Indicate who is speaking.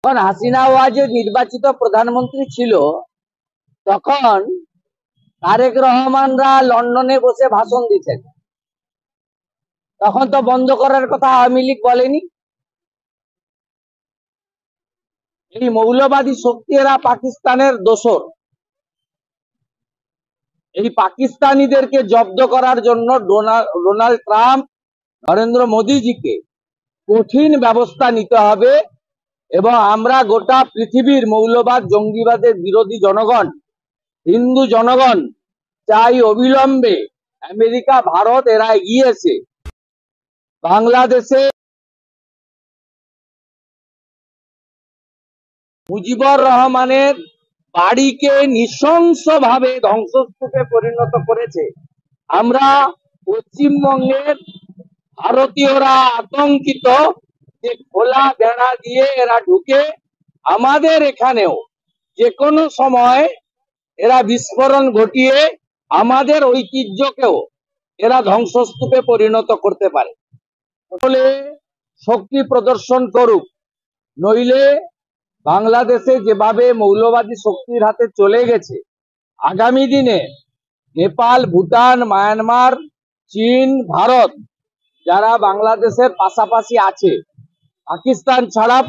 Speaker 1: যখন হাসিনা ওয়াজেদ নির্বাচিত প্রধানমন্ত্রী ছিল তখন তারেক রহমানরা লন্ডনে বসে ভাষণ দিতেন। তখন তো বন্ধ করার কথা আওয়ামী লীগ বলেনি। এই মৌলবাদী শক্তিরা পাকিস্তানের দোসর। এই পাকিস্তানিদেরকে জব্দ করার জন্য ডোনাল্ড ট্রাম্প নরেন্দ্র মোদীজিকে কঠিন ব্যবস্থা নিতে হবে এবং আমরা গোটা পৃথিবীর মৌলবাদ জঙ্গিবাদের বিরোধী জনগণ, হিন্দু জনগণ চাই অবিলম্বে আমেরিকা, ভারত এরা এগিয়ে এসে বাংলাদেশে মুজিবুর রহমানের বাড়িকে নৃশংসভাবে ধ্বংসস্তূপে পরিণত করেছে। আমরা পশ্চিমবঙ্গের ভারতীয়রা আতঙ্কিত যে খোলা বেড়া দিয়ে এরা ঢুকে আমাদের এখানেও যে কোনো সময় এরা বিস্ফোরণ ঘটিয়ে আমাদের ঐতিহ্যকেও এরা ধ্বংসস্তূপে পরিণত করতে পারে। ফলে শক্তি প্রদর্শন করুক, নইলে বাংলাদেশে যেভাবে মৌলবাদী শক্তির হাতে চলে গেছে, আগামী দিনে নেপাল, ভুটান, মায়ানমার, চীন, ভারত যারা বাংলাদেশের পাশাপাশি আছে, পাকিস্তান ছাড়া